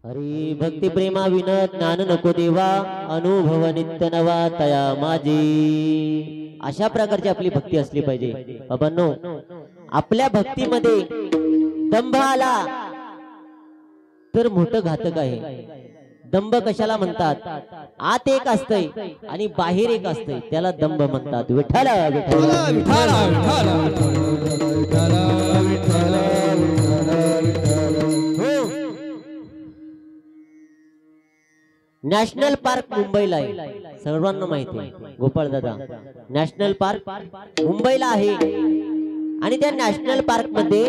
हरी भक्ती प्रेमा win ज्ञान नको देवा अनुभव नित्य नवा तया माझी। अशा प्रकारची आपली भक्ती असली पाहिजे बाबांनो। आपल्या भक्तीमध्ये दंभ आला तर मोठं घातक आहे। दंभ कशाला म्हणतात? आत एक असतंय आणि बाहेर एक असतंय, त्याला दंभ म्हणतात। विठ्ठल विठ्ठल विठ्ठल नॅशनल पार्क मुंबईला आहे, सर्वांना माहिती आहे। गोपाळ दादा, नॅशनल पार्क मुंबईला आहे आणि त्या नॅशनल पार्क मध्ये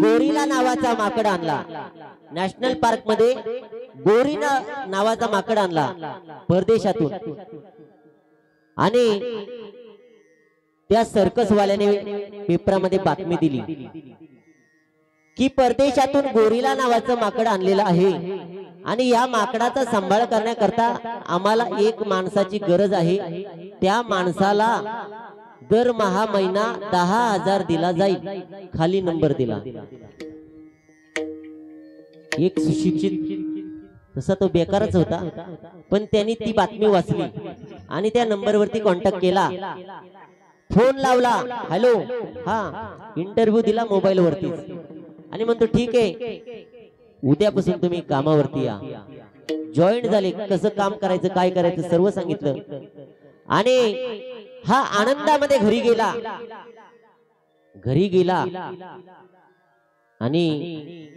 गोरिला नावाचा माकड आणला। नॅशनल पार्क मध्ये गोरिला नावाचा माकड आणला परदेशातून आणि त्या सर्कस वाल्याने पेपरामध्ये बातमी दिली की परदेशातून गोरिला नावाचं माकड आणलेलं आहे आणि या माकडाचा सांभाळ करण्याकरता आम्हाला एक माणसाची गरज आहे। त्या माणसाला दरमहा महिना 10,000 दिला जाईल। खाली नंबर दिला। एक सुशिक्षित तसा तो बेकारच होता, पण त्यांनी ती बातमी वाचली आणि त्या नंबरवरती कॉन्टॅक्ट केला, फोन लावला, हॅलो, हा, इंटरव्ह्यू दिला मोबाईल वरती आणि म्हणतो ठीक आहे, उद्यापासून तुम्ही कामावरती या। जॉईन झाले, कसं काम करायचं, काय करायचं सर्व सांगितलं आणि हा आनंदामध्ये घरी गेला आणि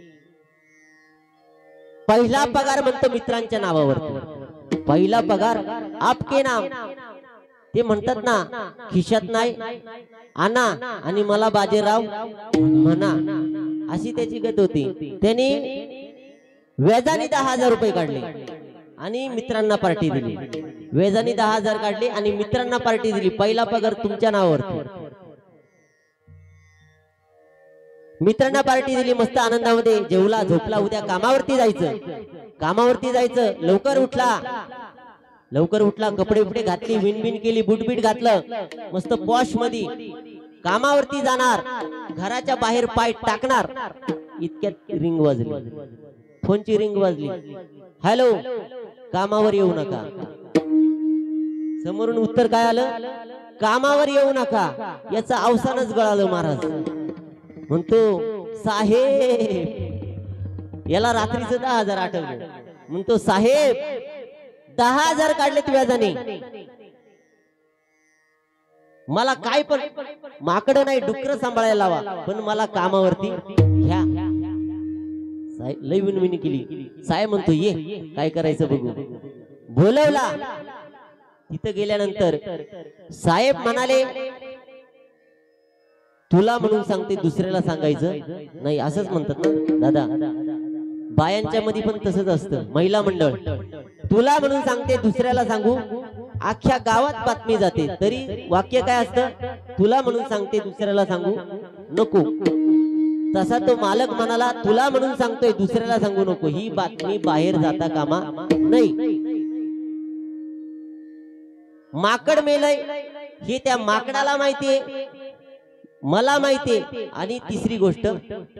पहिला पगार म्हणतो मित्रांच्या नावावरती। पहिला पगार आपके नाम, ते म्हणतात ना, खिशात नाही आणा आणि मला बाजीराव म्हणा, अशी त्याची गत होती। त्यांनी व्याजाने 10,000 रुपये काढले आणि मित्रांना पार्टी दिली। व्याजाने 10,000 काढले आणि मित्रांना पार्टी दिली। पहिला पगार तुमच्या नावावरती। मित्रांना पार्टी दिली, मस्त आनंदामध्ये जेवला, झोपला। उद्या कामावरती जायचं। लवकर उठला, कपडे बिपडे घातली, विनबिन केली, बुटबीट घातलं, मस्त पॉश मध्ये कामावरती जाणार। घराच्या बाहेर पाय टाकणार, इतक्यात रिंग वाजली, फोनची रिंग वाजली। हॅलो, कामावर येऊ नका। समोरून उत्तर काय आलं? कामावर येऊ नका। याचा अवसानच गळालं महाराज। म्हणतो साहेब, याला रात्रीचं 10,000 आठवलं। म्हणतो साहेब, 10,000 काढलेत व्याजाने, मला काय पण माकड नाही डुक्कर सांभाळायला लावा, पण मला कामावरती घ्या। लई विनविनी केली। साहेब म्हणतो ये, काय करायचं बघू। बोलवला। तिथं गेल्यानंतर साहेब म्हणाले, तुला म्हणून सांगते, दुसऱ्याला सांगायचं नाही, असंच म्हणतात ना दादा। बायांच्या मध्ये पण तसंच असतं, महिला मंडळ। तुला म्हणून सांगते, दुसऱ्याला सांगू, अख्ख्या गावात बातमी जाते, तरी वाक्य काय असतं? तुला म्हणून सांगते, दुसऱ्याला सांगू नको। तसा तो मालक म्हणाला, तुला म्हणून सांगतोय, दुसऱ्याला सांगू नको। ही बातमी बाहेर जाता कामा नाही। माकड मेलय हे त्या माकडाला माहितीये, मला माहितीये, आणि तिसरी गोष्ट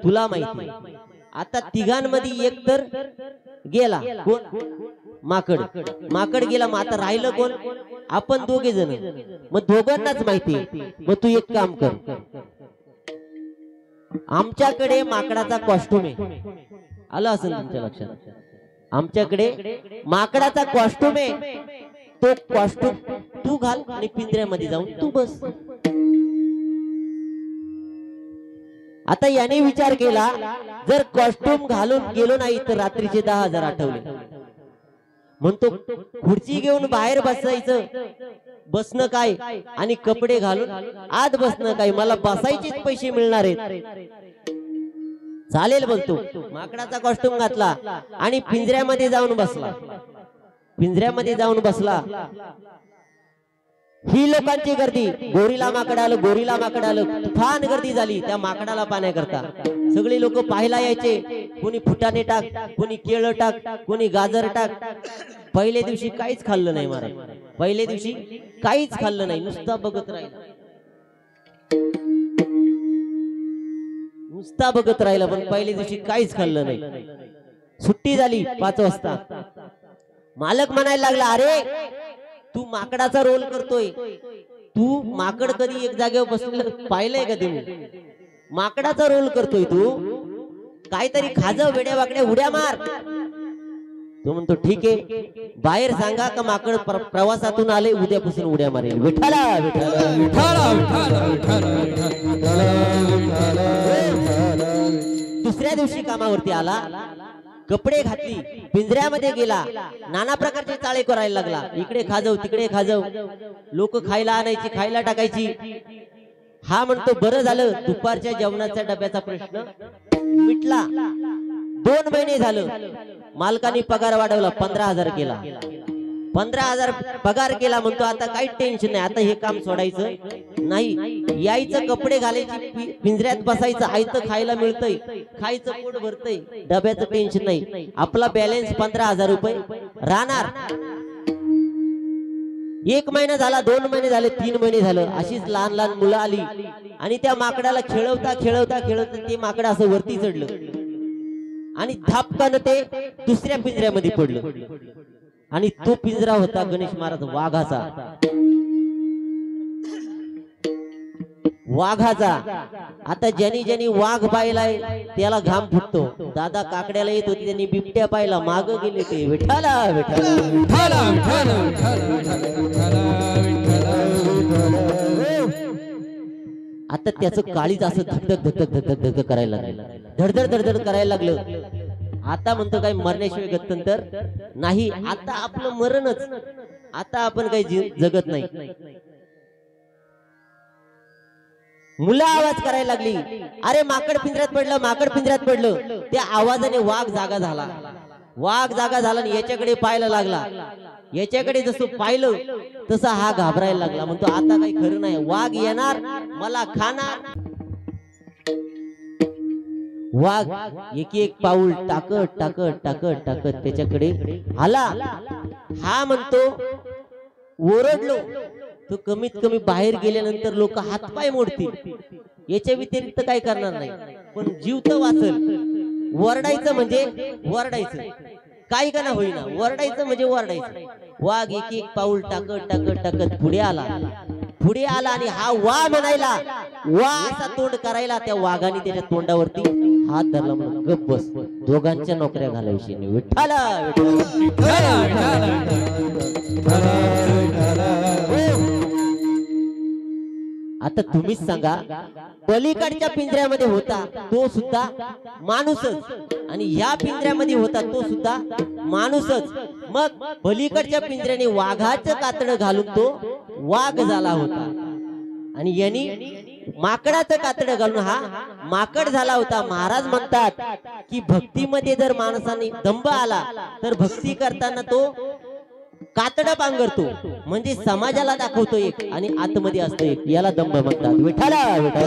तुला माहिती। आता तिघांमध्ये एक तर गेला, कोण? माकड गेला। मग आता राहिलं कोण? आपण दोघे जण। मग दोघांनाच माहिती। मग तू एक काम कर, आमच्याकडे माकडाचा कॉस्ट्यूम आहे, आलं असेल तुमच्या लक्षात। आमच्याकडे माकडाचा कॉस्ट्यूम आहे, तो कॉस्ट्यूम तू घाल आणि पिंजऱ्यामध्ये जाऊन तू बस। आता याने विचार केला, जर कॉस्ट्यूम घालून गेलो नाही तर रात्रीचे 10,000 आठवले। म्हणतो खुर्ची घेऊन बाहेर बसायचं, बसणं काय आणि कपडे घालून आत बसणं काय, मला बसायचेच पैसे मिळणार आहेत। चालेल बोलतो, माकडाचा कॉस्ट्यूम घातला आणि पिंजऱ्यामध्ये जाऊन बसला। ही लोकांची गर्दी, गोरिला माकड आलं, तुफान गर्दी झाली त्या माकडाला पाहण्याकरता। सगळे लोक पाहायला यायचे, कोणी फुटाणे टाक, कोणी केळं टाक, कोणी गाजर टाक। पहिल्या दिवशी काहीच खाल्लं नाही महाराज, पहिल्या दिवशी काहीच खाल्लं नाही, नुसता बघत राहिला। नुसता बघत राहिला, पण पहिल्या दिवशी काहीच खाल्लं नाही। सुट्टी झाली 5 वाजता. मालक म्हणायला लागला, अरे तू माकडाचा रोल करतोय, तू माकड कधी एक जागेवर बसलेलं पाहिलंय का तुम्ही? माकडाचा रोल करतोय तू, काहीतरी खाजव, वेड्या वाकड्या उड्या मार. तो म्हणतो ठीक आहे, बाहेर सांगा का माकड प्रवासातून आले, उद्यापासून उड्या मारेल. विठाला विठाला विठाला विठाला. दुसऱ्या दिवशी कामावरती आला, कपडे घातली, पिंजऱ्यामध्ये गेला, नाना प्रकारचे चाळे करायला लागला. इकडे खाजव, तिकडे खाजव, लोक खायला आणायची, खायला टाकायची. हा म्हणतो बरं झालं, दुपारच्या जेवणाच्या डब्याचा प्रश्न मिटला. 2 महिने झालं, मालकाने पगार वाढवला, 15,000 केला. 15,000 पगार केला. म्हणतो आता काही टेन्शन नाही, आता हे काम सोडायचं नाही. यायचं, कपडे घालायची, पिंजऱ्यात बसायचं, आयतं खायला मिळतंय, खायचं पोट भरतंय, डब्याचं टेन्शन नाही. आपला बॅलन्स 15,000 रुपये राहणार. 1 महिना झाला, 2 महिने झाले, 3 महिने झालं. अशीच लहान लहान मुलं आली आणि त्या माकडाला खेळवता खेळवता खेळवता ते माकड असं वरती चढलं आणि धापकानं ते दुसऱ्या पिंजऱ्यामध्ये पडलं. आणि तो पिंजरा होता गणेश महाराज वाघाचा. वाघाचा. आता ज्यांनी ज्यांनी वाघ पाहिलाय त्याला घाम फुटतो. दादा काकड्याला येत होती, त्यांनी बिबट्या पाहिला, माग गेले ते. विठाला विठाला विठाला विठाला विठाला. आता त्याचं काळीज असं धकधक धकधक धकधक धकधक करायला लागलं, धडधड धडधड करायला लागलं. आता म्हणतो काय मरण्याशिवाय गत्यंतर नाही, आता आपलं मरणच, आता आपण काही जगत नाही. मुलं आवाज करायला लागली, अरे माकड पिंजऱ्यात पडलं, माकड पिंजऱ्यात पडलं. त्या आवाजाने वाघ जागा झाला. वाघ जागा झाला आणि याच्याकडे पाहायला लागला. याच्याकडे जसं पाहिलं तसं हा घाबरायला लागला. म्हणतो आता काही खरं नाही, वाघ येणार, मला खाणार. वाघ एक एक पाऊल टाकत टाकत टाकत टाकत त्याच्याकडे आला. हा म्हणतो ओरडलो तो कमीत कमी बाहेर गेल्यानंतर लोक हातपाय मोडतील, याच्या व्यतिरिक्त काय करणार नाही, पण जीव तर वाचल. वरडायचं म्हणजे वरडायचं, काही का ना होईना, वरडायचं म्हणजे वरडायचं. वाघ एक एक पाऊल टाकत टाकत टाकत पुढे आला. पुढे आला आणि हा वा म्हणायला, वा असा तोंड करायला. त्या वाघाने त्याच्या तोंडावरती हात धरला. म्हणून गप बस, दोघांच्या नोकऱ्या घालायची. विठ्ठला आता तुम्हीच सांगा, पलीकडच्या पिंजऱ्यामध्ये होता तो सुद्धा माणूसच आणि ह्या पिंजऱ्यामध्ये होता तो सुद्धा माणूसच. मग पलीकडच्या पिंजऱ्याने वाघाचं कातडं घालून तो वाघ झाला होता आणि यांनी माकडाचं कातडं घालून हा माकड झाला होता. महाराज म्हणतात की भक्तीमध्ये जर माणसाने दंभ आला तर भक्ती करताना तो कातडं पांघरतो, म्हणजे समाजाला दाखवतो एक आणि आतमध्ये असतो एक, याला दंभ म्हणतात. विठाला विठाला.